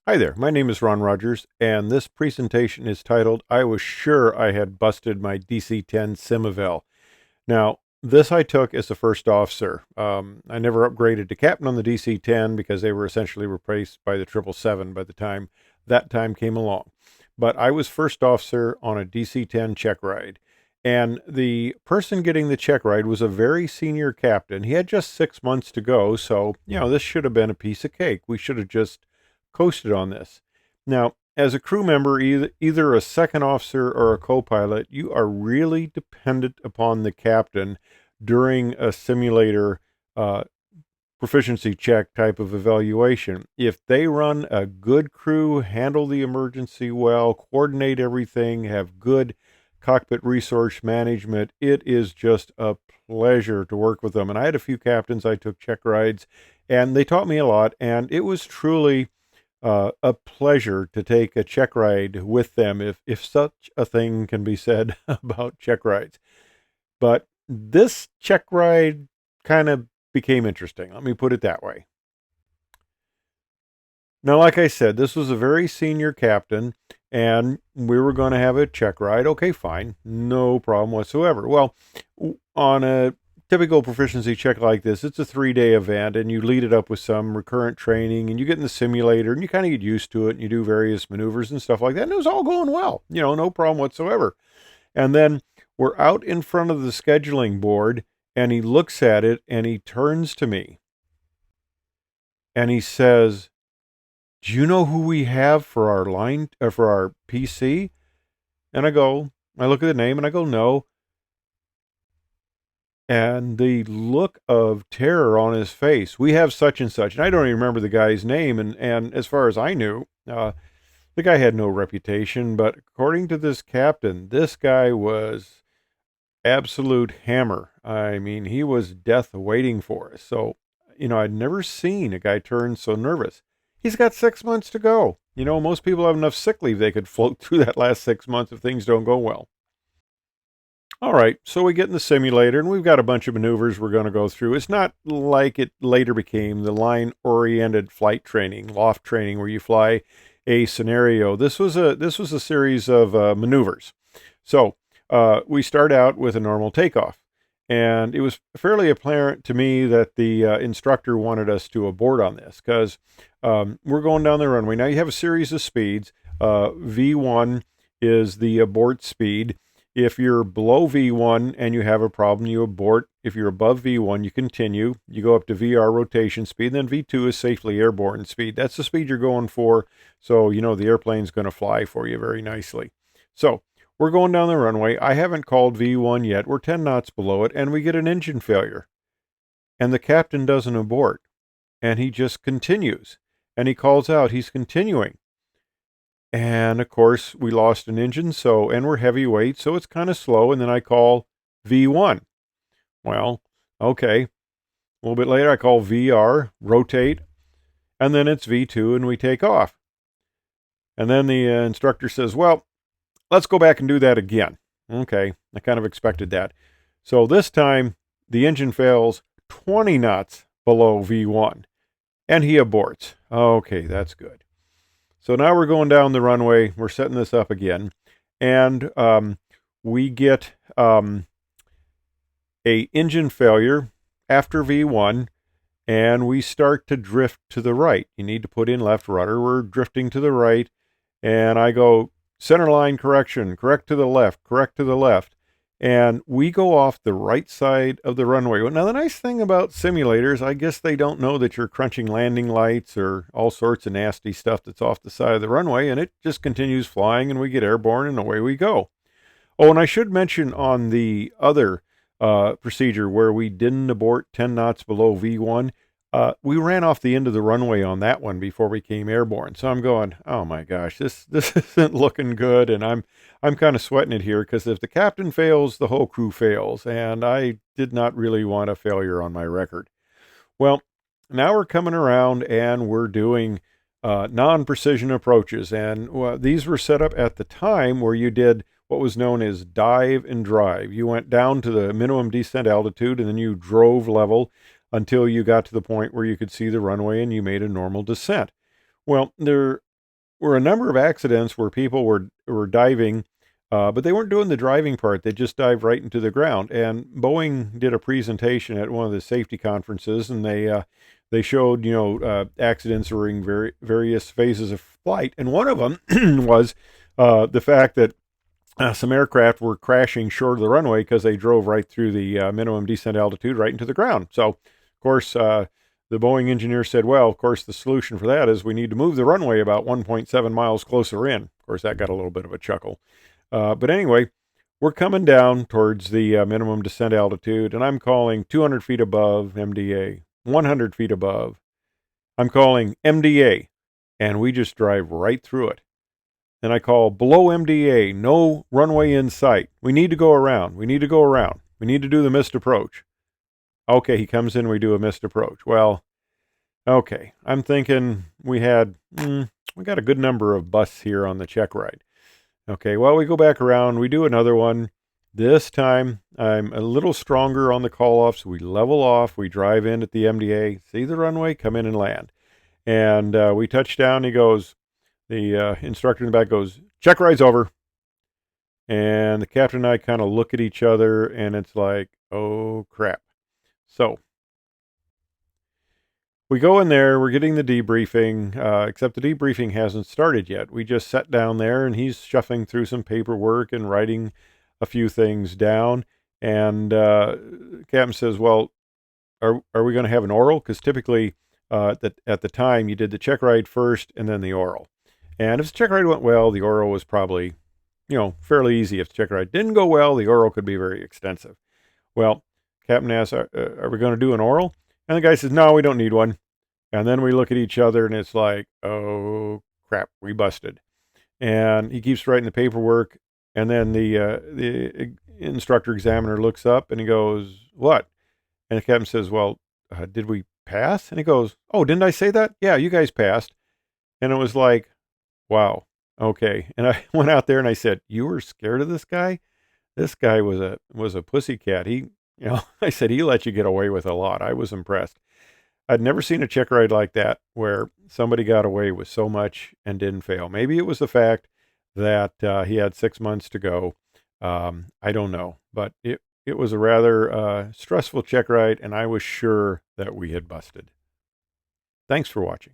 Hi there, my name is Ron Rogers, and this presentation is titled, I Was Sure I Had Busted My DC-10 Simivel. Now, this I took as a first officer. I never upgraded to captain on the DC-10 because they were essentially replaced by the 777 by the time that time came along. But I was first officer on a DC-10 check ride. And the person getting the check ride was a very senior captain. He had just 6 months to go, so, this should have been a piece of cake. We should have just coasted on this. Now, as a crew member, either a second officer or a co-pilot, you are really dependent upon the captain during a simulator proficiency check type of evaluation. If they run a good crew, handle the emergency well, coordinate everything, have good cockpit resource management, it is just a pleasure to work with them. And I had a few captains I took check rides, and they taught me a lot, and it was truly a pleasure to take a check ride with them, if such a thing can be said about check rides. But this check ride kind of became interesting. Let me put it that way. Now, like I said, this was a very senior captain, and we were going to have a check ride. Okay, fine. No problem whatsoever. Well, on a typical proficiency check like this, it's a 3-day event, and you lead it up with some recurrent training, and you get in the simulator, and you kind of get used to it, and you do various maneuvers and stuff like that, and it was all going well. No problem whatsoever. And then we're out in front of the scheduling board, and he looks at it, and he turns to me, and he says, "Do you know who we have for our line, for our PC?" And I look at the name, and I go, "No." And the look of terror on his face, "We have such and such." And I don't even remember the guy's name. And as far as I knew, the guy had no reputation. But according to this captain, this guy was absolute hammer. I mean, he was death waiting for us. So, I'd never seen a guy turn so nervous. He's got 6 months to go. Most people have enough sick leave they could float through that last 6 months if things don't go well. All right, so we get in the simulator, and we've got a bunch of maneuvers we're going to go through. It's not like it later became the line-oriented flight training, loft training, where you fly a scenario. This was a series of maneuvers. So we start out with a normal takeoff, and it was fairly apparent to me that the instructor wanted us to abort on this because we're going down the runway. Now you have a series of speeds. V1 is the abort speed. If you're below V1 and you have a problem, you abort. If you're above V1, you continue. You go up to VR rotation speed. Then V2 is safely airborne speed. That's the speed you're going for. So, the airplane's going to fly for you very nicely. So, we're going down the runway. I haven't called V1 yet. We're 10 knots below it, and we get an engine failure. And the captain doesn't abort. And he just continues. And he calls out, he's continuing. And of course, we lost an engine, and we're heavyweight, so it's kind of slow. And then I call V1. Well, okay. A little bit later, I call VR, rotate, and then it's V2, and we take off. And then the instructor says, "Well, let's go back and do that again." Okay, I kind of expected that. So this time, the engine fails 20 knots below V1, and he aborts. Okay, that's good. So now we're going down the runway. We're setting this up again. And we get a engine failure after V1, and we start to drift to the right. You need to put in left rudder. We're drifting to the right. And I go, center line correction, correct to the left, correct to the left. And we go off the right side of the runway. Now, the nice thing about simulators, I guess they don't know that you're crunching landing lights or all sorts of nasty stuff that's off the side of the runway, and it just continues flying, and we get airborne, and away we go. Oh, and I should mention on the other procedure where we didn't abort 10 knots below V1, we ran off the end of the runway on that one before we came airborne. So I'm going, oh my gosh, this isn't looking good, and I'm kind of sweating it here because if the captain fails, the whole crew fails, and I did not really want a failure on my record. Well, now we're coming around and we're doing non-precision approaches, and these were set up at the time where you did what was known as dive and drive. You went down to the minimum descent altitude, and then you drove level until you got to the point where you could see the runway and you made a normal descent. Well, there were a number of accidents where people were diving, but they weren't doing the driving part. They just dived right into the ground. And Boeing did a presentation at one of the safety conferences, and they showed accidents during various phases of flight, and one of them was the fact that some aircraft were crashing short of the runway because they drove right through the minimum descent altitude right into the ground. So, of course, the Boeing engineer said, well, of course, the solution for that is we need to move the runway about 1.7 miles closer in. Of course, that got a little bit of a chuckle. But anyway, we're coming down towards the minimum descent altitude, and I'm calling 200 feet above MDA, 100 feet above. I'm calling MDA, and we just drive right through it. And I call below MDA, no runway in sight. We need to go around. We need to go around. We need to do the missed approach. Okay, he comes in, we do a missed approach. Well, okay, I'm thinking we got a good number of busts here on the check ride. Okay, well, we go back around, we do another one. This time, I'm a little stronger on the call off, so we level off, we drive in at the MDA, see the runway, come in and land. And we touch down, the instructor in the back goes, check ride's over. And the captain and I kind of look at each other, and it's like, oh, crap. So we go in there, we're getting the debriefing, except the debriefing hasn't started yet. We just sat down there, and he's shuffling through some paperwork and writing a few things down. And the captain says, well, are we going to have an oral? Because typically at the time, you did the check ride first and then the oral. And if the check ride went well, the oral was probably, fairly easy. If the check ride didn't go well, the oral could be very extensive. Well, captain asks, are we going to do an oral? And the guy says, no, we don't need one. And then we look at each other, and it's like, oh, crap, we busted. And he keeps writing the paperwork. And then the instructor examiner looks up, and he goes, what? And the captain says, well, did we pass? And he goes, oh, didn't I say that? Yeah, you guys passed. And it was like, wow, okay. And I went out there and I said, you were scared of this guy? This guy was a pussycat. I said, he let you get away with a lot. I was impressed. I'd never seen a check ride like that where somebody got away with so much and didn't fail. Maybe it was the fact that he had 6 months to go. I don't know, but it was a rather stressful check ride, and I was sure that we had busted. Thanks for watching.